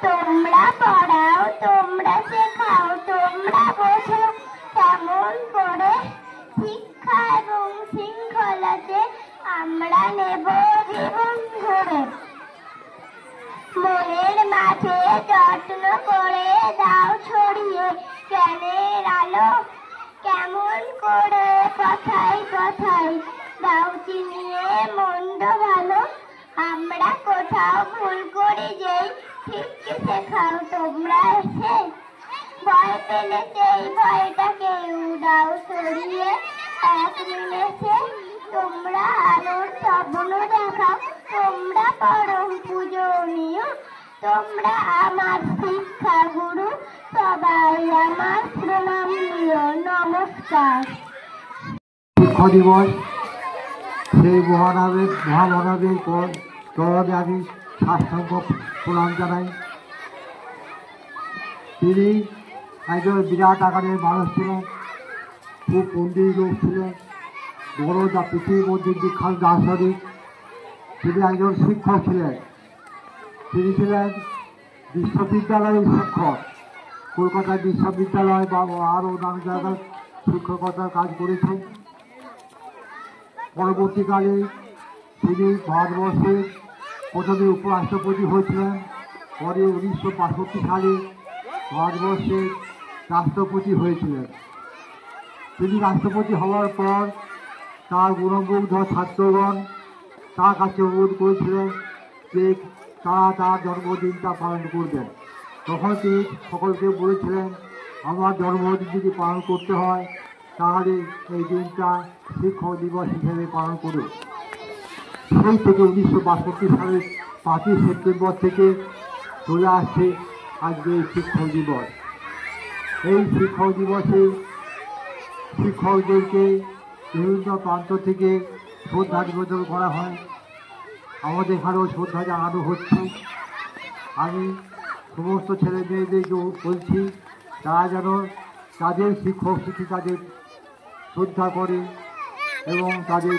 তোমরা পড়াও, তোমরা শেখাও, তোমরা বোঝো কেমন করে শিক্ষা এবং শৃঙ্খলাতে আমরা নেব জীবন ধরে। মনের মাঝে যত্ন করে দাও ছড়িয়ে জ্ঞানের আলো, কেমন করে কথায় কথায় দাও চিনিয়ে মন্দ ভালো। আমরা কোথাও ভুল করি যেই ঠিককে শেখাও তোমরা এসে, ভয় পেলে সেই ভয়টাকে উড়াও সরিয়ে এক নিমেষে। তোমরা আলোর স্বপ্ন দেখাও, তোমরা পরম পূজনীয়, তোমরা আমার শিক্ষা গুরু, সবাই আমার প্রণাম নিও, নমস্কার। শিক্ষা দিবস সেই মহামানবের চরণে আমি সাষ্টাঙ্গ প্রণাম জানাই। তিনি একজন বিরাট আকারের মানুষ ছিলেন, খুব পণ্ডিত লোক ছিলেন, বড় যা পৃথিবীর মধ্যে বিখ্যাত দার্শনিক। তিনি একজন শিক্ষক ছিলেন, তিনি ছিলেন বিশ্ববিদ্যালয়ের শিক্ষক, কলকাতা বিশ্ববিদ্যালয় বা আরও অন্যান্য জায়গায় শিক্ষকতার কাজ করেছেন। পরবর্তীকালে তিনি ভারতবর্ষের প্রথমে উপরাষ্ট্রপতি হয়েছিলেন, পরে 1962 সালে ভারতবর্ষের রাষ্ট্রপতি হয়েছিলেন। তিনি রাষ্ট্রপতি হওয়ার পর তার গুণমুগ্ধ ছাত্রগণ তার কাছে অনুরোধ করেছিলেন যে তারা তার জন্মদিনটা পালন করবেন। তখন তিনি সকলকে বলেছিলেন, আমার জন্মদিন যদি পালন করতে হয় তাহলে এই দিনটা শিক্ষক দিবস হিসেবে পালন করুন। সেই থেকে 1962 সালের 5ই সেপ্টেম্বর থেকে চলে আসছে আজকে এই শিক্ষক দিবস। এই শিক্ষক দিবসে শিক্ষকদেরকে বিভিন্ন প্রান্ত থেকে শ্রদ্ধা নিবেদন করা হয়। আমাদের এখানেও শ্রদ্ধা জানানো হচ্ছে। আমি সমস্ত ছেলে মেয়েদেরকে বলছি তারা যেন তাদের শিক্ষক শিক্ষিকাদের শ্রদ্ধা করে এবং তাদের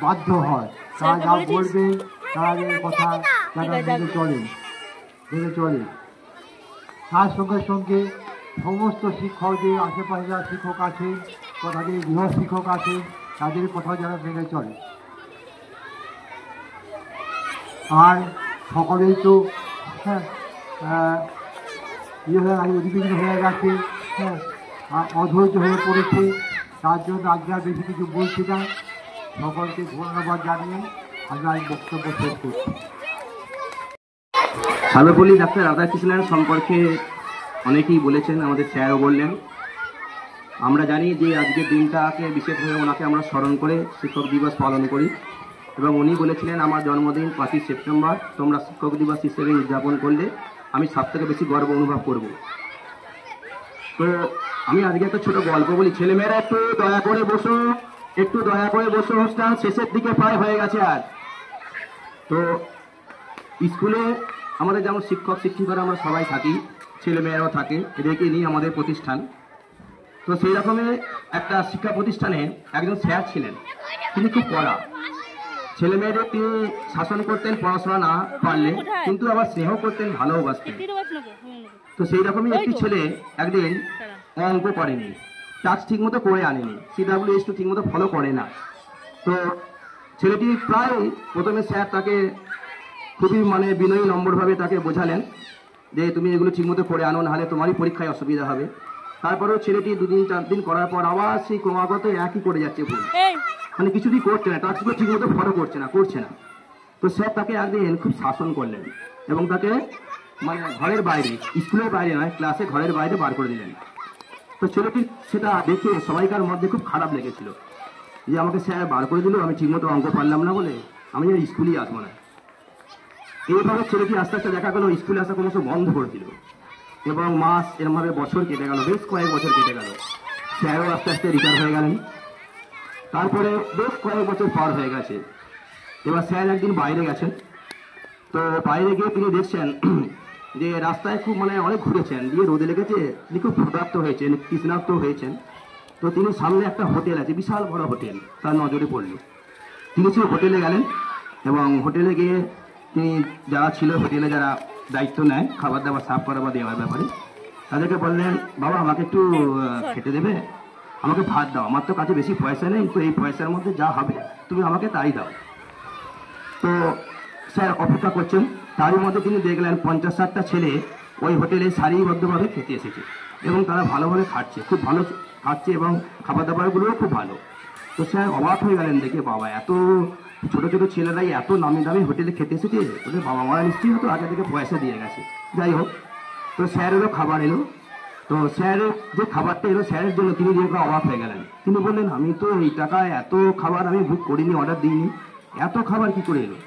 বাধ্য হয়, তারা যা বলবে তাদের কথা তারা মেনে চলে। তার সঙ্গে সঙ্গে সমস্ত শিক্ষকদের আশেপাশে যারা শিক্ষক আছেন বা তাদের গৃহ শিক্ষক আছেন তাদের কথা যারা মেনে চলে। আর সকলেই তো উদ্বিগ্ন হয়ে গেছে, অধৈর্য হয়ে পড়েছে, তার জন্য আজকে আর বেশি কিছু বলছি না। সকলকে ধন্যবাদ জানিয়ে আমরা এই বক্তব্য শেষ করছি। সার্বপল্লী ডাক্তার রাধাকৃষ্ণন সম্পর্কে অনেকেই বলেছেন, আমাদের স্যারও বললেন। আমরা জানি যে আজকের দিনটাকে বিশেষভাবে ওনাকে আমরা স্মরণ করে শিক্ষক দিবস পালন করি এবং উনি বলেছিলেন আমার জন্মদিন 5ই সেপ্টেম্বর তোমরা শিক্ষক দিবস হিসেবে উদযাপন করলে আমি সবথেকে বেশি গর্ব অনুভব করব। তো আমি আজকে একটা ছোট গল্প বলি। ছেলেমেয়েরা একটু দয়া করে বসো, একটু দয়া করে বসো, অনুষ্ঠান শেষের দিকে প্রায় হয়ে গেছে। আর তো স্কুলে আমাদের যেমন শিক্ষক শিক্ষিকারা আমরা সবাই থাকি, ছেলেমেয়েরাও থাকে, এদেরকে নিয়ে আমাদের প্রতিষ্ঠান। তো সেই রকমের একটা শিক্ষা প্রতিষ্ঠানে একজন স্যার ছিলেন, তিনি খুব কড়া। ছেলেমেয়েদের তিনি শাসন করতেন পড়াশোনা না পারলে, কিন্তু আবার স্নেহ করতেন, ভালোবাসতেন। তো সেই রকমই একটি ছেলে একদিন অঙ্ক করেনি, টাস্ক ঠিক মতো করে আনেনি, CWS ঠিক মতো ফলো করে না। তো ছেলেটি প্রায় প্রথমে স্যার তাকে খুবই বিনয়ী নম্বরভাবে তাকে বোঝালেন যে তুমি এগুলো ঠিকমতো করে আনো, নাহলে তোমারই পরীক্ষায় অসুবিধা হবে। তারপরেও ছেলেটি 2-4 দিন করার পর আবার সেই ক্রমাগত একই করে যাচ্ছে, ভুল, কিছুতেই করছে না, টাস্কগুলো ঠিকমতো ফলো করছে না। তো স্যার তাকে একদিন খুব শাসন করলেন এবং তাকে ঘরের বাইরে, স্কুলের বাইরে নয়, ক্লাসে ঘরের বাইরে বার করে দিলেন। তো ছেলেটি সেটা দেখে সবাইকার মধ্যে খুব খারাপ লেগেছিল যে আমাকে স্যার বার করে দিল, আমি ঠিকমতো অঙ্ক পারলাম না বলে আমি আর স্কুলেই আসবো না। এইভাবে ছেলেটি আস্তে আস্তে দেখা গেল স্কুলে আসা ক্রমশ বন্ধ করে দিল এবং মাস এরমভাবে বছর কেটে গেল, বেশ কয়েক বছর কেটে গেল। স্যারও আস্তে আস্তে রিটায়ার হয়ে গেলেন। তারপরে বেশ কয়েক বছর পার হয়ে গেছে। এবার স্যার একদিন বাইরে গেছেন, তো বাইরে গিয়ে তিনি দেখছেন যে রাস্তায় খুব মানে অনেক ঘুরেছেন, দিয়ে রোদে লেগেছে, তিনি খুব ক্ষুধার্ত হয়েছেন, তৃষ্ণার্ত হয়েছেন। তো তিনি সামনে একটা হোটেল আছে, বিশাল বড় হোটেল, তার নজরে পড়ল। তিনি সেই হোটেলে গেলেন এবং হোটেলে গিয়ে তিনি যারা ছিল হোটেলে, যারা দায়িত্ব নেয় খাবার দাবার সার্ভ করা বা দেওয়ার ব্যাপারে, তাদেরকে বললেন, বাবা আমাকে একটু খেতে দেবে, আমাকে ভাত দাও, আমার তো কাছে বেশি পয়সা নেই, তো এই পয়সার মধ্যে যা হবে তুমি আমাকে তাই দাও। তো স্যার অপেক্ষা করছেন, তারই মধ্যে তিনি দেখলেন 50-60টা ছেলে ওই হোটেলে সারিবদ্ধভাবে খেতে এসেছে এবং তারা ভালোভাবে খাচ্ছে, খুব ভালো খাচ্ছে এবং খাবার দাবারগুলোও খুব ভালো। তো স্যার অবাক হয়ে গেলেন দেখে, বাবা এত ছোট ছোট ছেলেরাই এত নামি দামি হোটেলে খেতে এসেছে, ওদের বাবা মারা নিশ্চয়ই হয়তো আগে থেকে পয়সা দিয়ে গেছে। যাই হোক, তো স্যারেরও খাবার এলো। তো স্যারের যে খাবারটা এলো স্যারের জন্য, তিনি দেখে অবাক হয়ে গেলেন। তিনি বললেন, আমি তো এই টাকায় এত খাবার আমি বুক করিনি, অর্ডার দিইনি, এত খাবার কি করে এলো?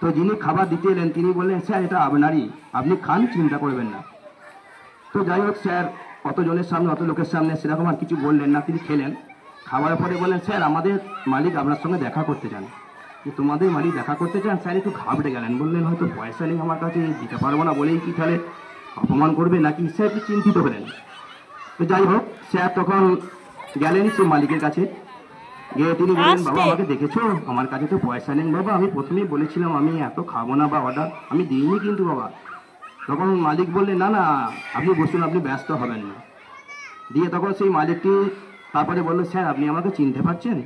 তো যিনি খাবার দিতে এলেন তিনি বললেন, স্যার এটা আপনারই, আপনি খান, চিন্তা করবেন না। তো যাই হোক, স্যার অতজনের সামনে, অত লোকের সামনে সেরকম আর কিছু বললেন না, তিনি খেলেন। খাওয়ার পরে বললেন, স্যার আমাদের মালিক আপনার সঙ্গে দেখা করতে চান। যে তোমাদের মালিক দেখা করতে চান? স্যার একটু ঘাবড়ে গেলেন, বললেন হয়তো পয়সা নেই আমার কাছে, দিতে পারবো না বলেই কি তাহলে অপমান করবে নাকি, স্যার একটু চিন্তিত হলেন। তো যাই হোক, স্যার তখন গেলেন সেই মালিকের কাছে, গিয়ে তিনি বললেন, বাবা আমাকে দেখেছো, আমার কাছে তো পয়সা নেই বাবা, আমি প্রথমেই বলেছিলাম আমি এত খাবো না বা অর্ডার আমি দিইনি কিন্তু বাবা। তখন মালিক বললেন, না না আপনি বসুন, আপনি ব্যস্ত হবেন না। দিয়ে তখন সেই মালিকটি তারপরে বললো, স্যার আপনি আমাকে চিনতে পারছেন?